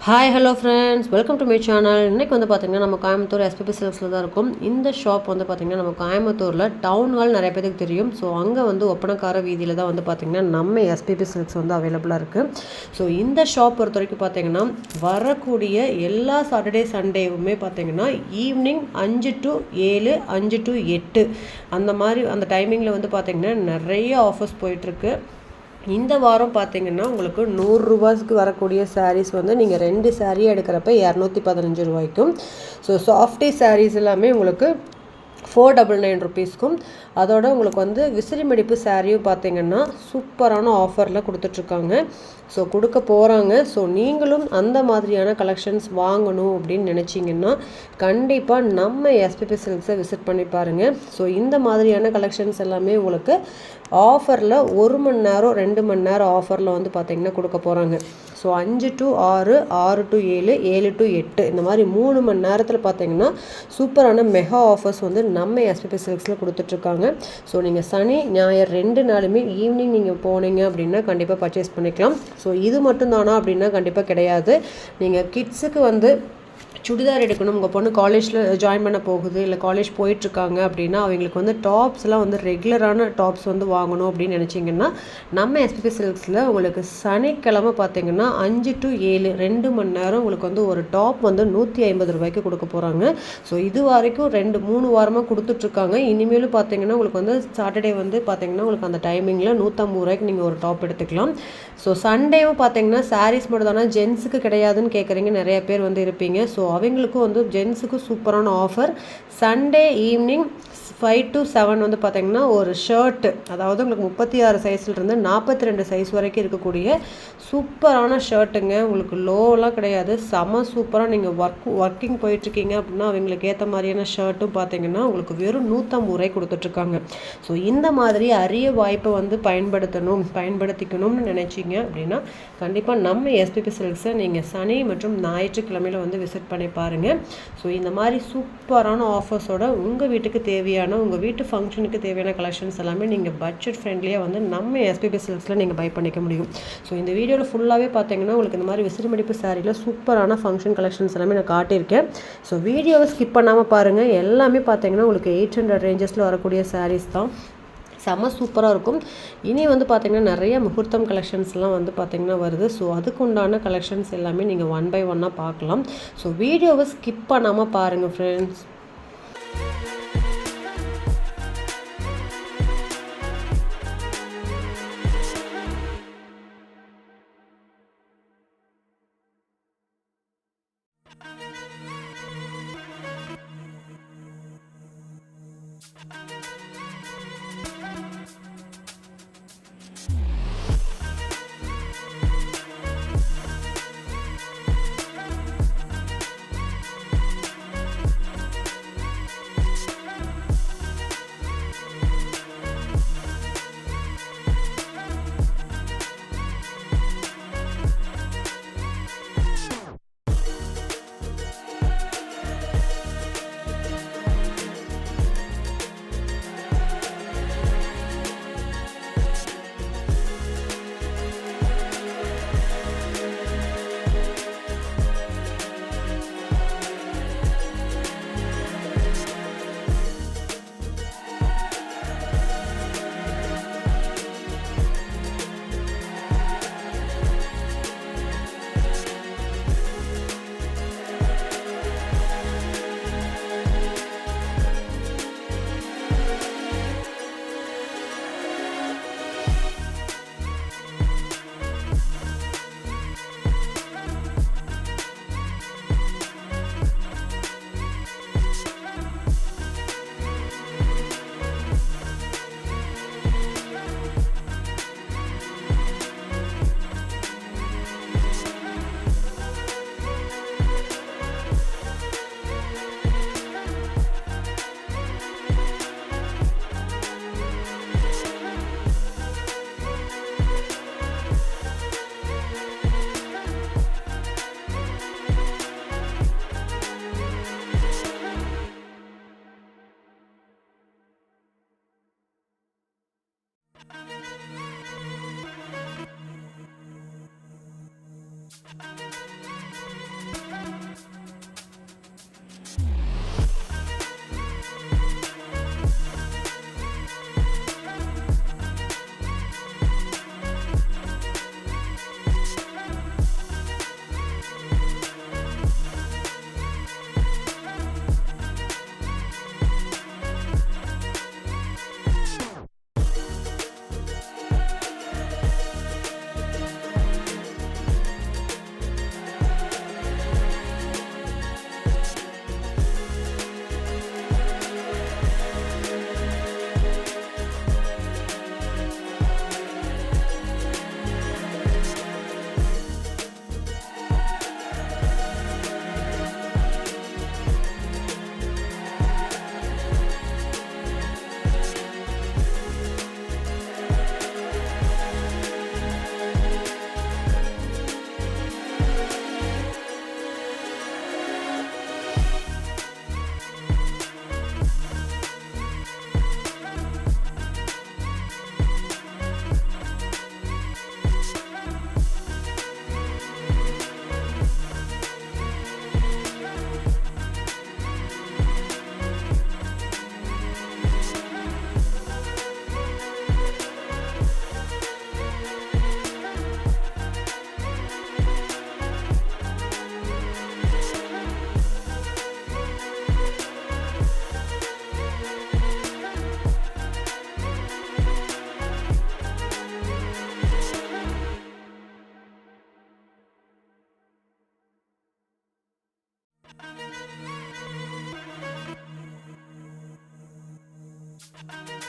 Hi hello friends, welcome to my channel. இன்றைக்கி வந்து பார்த்திங்கன்னா நம்ம கோயம்புத்தூர் எஸ்பிபி சில்க்ஸில் தான் இருக்கும். இந்த ஷாப் வந்து பார்த்திங்கன்னா நம்ம கோயம்புத்தூரில் டவுன் ஹால் நிறைய பேருக்கு தெரியும். ஸோ அங்கே வந்து ஒப்பனக்கார வீதியில் தான் வந்து பார்த்திங்கன்னா நம்ம எஸ்பிபி சில்க்ஸ் வந்து அவைலபிளாக இருக்குது. ஸோ இந்த ஷாப் பொறுத்த வரைக்கும் பார்த்திங்கன்னா வரக்கூடிய எல்லா சாட்டர்டே சண்டேவுமே பார்த்திங்கன்னா ஈவினிங் 5 to 7, 5 to 8 அந்த மாதிரி அந்த டைமிங்கில் வந்து பார்த்திங்கன்னா நிறைய ஆஃபர்ஸ் போயிட்டுருக்கு. இந்த வாரம் பார்த்தீங்கன்னா உங்களுக்கு 100 ரூபாய்க்கு வரக்கூடிய சாரீஸ் வந்து நீங்கள் 2 சாரீ எடுக்கிறப்ப 215 ரூபாய்க்கும். ஸோ சாஃப்டி சாரீஸ் எல்லாமே உங்களுக்கு 499 ருபீஸ்க்கும். அதோட உங்களுக்கு வந்து விசிறி மடிப்பு சாரியும் பார்த்தீங்கன்னா சூப்பரான ஆஃபரில் கொடுத்துட்ருக்காங்க. ஸோ கொடுக்க போகிறாங்க. ஸோ நீங்களும் அந்த மாதிரியான கலெக்ஷன்ஸ் வாங்கணும் அப்படின்னு நினச்சிங்கன்னா கண்டிப்பாக நம்ம எஸ்பிபி சில்க்ஸை விசிட் பண்ணி பாருங்கள். ஸோ இந்த மாதிரியான கலெக்ஷன்ஸ் எல்லாமே உங்களுக்கு ஆஃபரில் 1 மணி நேரம் 2 மணி நேரம் ஆஃபரில் வந்து பார்த்திங்கன்னா கொடுக்க போகிறாங்க. ஸோ 5 to 6, 6 to 7, 7 to 8 இந்த மாதிரி 3 மணி நேரத்தில் பார்த்தீங்கன்னா சூப்பரான மெகா ஆஃபர்ஸ் வந்து நம்ம எஸ்பிபி சில்க்ஸில் கொடுத்துட்ருக்காங்க. ஸோ நீங்கள் சனி ஞாயிறு 2 நாளுமே ஈவினிங் நீங்கள் போனீங்க அப்படின்னா கண்டிப்பாக பர்ச்சேஸ் பண்ணிக்கலாம். ஸோ இது மட்டும்தானா அப்படின்னா கண்டிப்பாக கிடையாது. நீங்கள் கிட்ஸுக்கு வந்து சுடிதார் எடுக்கணும், உங்கள் பொண்ணு காலேஜில் ஜாயின் பண்ண போகுது, இல்லை காலேஜ் போயிட்டுருக்காங்க அப்படின்னா அவங்களுக்கு வந்து டாப்ஸ்லாம் வந்து ரெகுலரான டாப்ஸ் வந்து வாங்கணும் அப்படின்னு நினச்சிங்கன்னா நம்ம எஸ்பிபி சில்க்ஸில் உங்களுக்கு சனிக்கிழமை பார்த்தீங்கன்னா 5 to 7 2 மணி நேரம் உங்களுக்கு வந்து ஒரு டாப் வந்து 150 ரூபாய்க்கு கொடுக்க போகிறாங்க. ஸோ இது வரைக்கும் 2-3 வாரமாக கொடுத்துட்ருக்காங்க. இனிமேலும் பார்த்தீங்கன்னா உங்களுக்கு வந்து சாட்டர்டே வந்து பார்த்தீங்கன்னா உங்களுக்கு அந்த டைமிங்கில் 150 ரூபாய்க்கு நீங்கள் ஒரு டாப் எடுத்துக்கலாம். ஸோ சண்டேவும் பார்த்தீங்கன்னா சாரீஸ் மட்டும் தானே, ஜென்ஸுக்கு கிடையாதுன்னு கேட்குறீங்க நிறைய பேர் வந்து இருப்பீங்க. ஸோ அவங்களுக்கும் வந்து ஜென்ஸுக்கு சூப்பரான ஆஃபர். சண்டே ஈவினிங் 5 to 7 வந்து பார்த்திங்கன்னா ஒரு ஷர்ட்டு, அதாவது உங்களுக்கு 36 சைஸ்லேருந்து 42 சைஸ் வரைக்கும் இருக்கக்கூடிய சூப்பரான ஷர்ட்டுங்க. உங்களுக்கு லோவெலாம் கிடையாது, செம சூப்பராக. நீங்கள் ஒர்க்கிங் போயிட்டுருக்கீங்க அப்படின்னா அவங்களுக்கு ஏற்ற மாதிரியான ஷர்ட்டும் பார்த்திங்கன்னா உங்களுக்கு வெறும் 150 ரூபாய் கொடுத்துட்ருக்காங்க. ஸோ இந்த மாதிரி அரிய வாய்ப்பை வந்து பயன்படுத்திக்கணும்னு நினச்சிங்க அப்படின்னா கண்டிப்பாக நம்ம எஸ்பிபி சில்க்ஸை நீங்கள் சனி மற்றும் ஞாயிற்றுக்கிழமையில் வந்து விசிட் பண்ணி பாருங்கள். ஸோ இந்த மாதிரி சூப்பரான ஆஃபர்ஸோட உங்கள் வீட்டுக்கு தேவையான உங்கள் வீட்டு ஃபங்க்ஷனுக்கு தேவையான கலெக்ஷன்ஸ் எல்லாமே நீங்கள் பட்ஜெட் ஃப்ரெண்ட்லியாக வந்து நம்ம எஸ்பிபி சில்க்ஸில் நீங்கள் பை பண்ணிக்க முடியும். ஸோ இந்த வீடியோவில் ஃபுல்லாகவே பார்த்தீங்கன்னா உங்களுக்கு இந்த மாதிரி விசிறி மடிப்பு சாரியில் சூப்பரான ஃபங்க்ஷன் கலெக்ஷன்ஸ் எல்லாமே நான் காட்டியிருக்கேன். ஸோ வீடியோவை ஸ்கிப் பண்ணாமல் பாருங்கள். எல்லாமே பார்த்தீங்கன்னா உங்களுக்கு 800 ரேஞ்சஸில் வரக்கூடிய சாரீஸ் தான். செம்ம சூப்பராக இருக்கும். இனி வந்து பார்த்திங்கன்னா நிறைய முகூர்த்தம் கலெக்ஷன்ஸ்லாம் வந்து பார்த்திங்கன்னா வருது. ஸோ அதுக்கு உண்டான கலெக்ஷன்ஸ் எல்லாமே நீங்கள் 1 by 1 பார்க்கலாம். ஸோ வீடியோவை ஸ்கிப் பண்ணாமல் பாருங்கள் ஃப்ரெண்ட்ஸ். Thank you.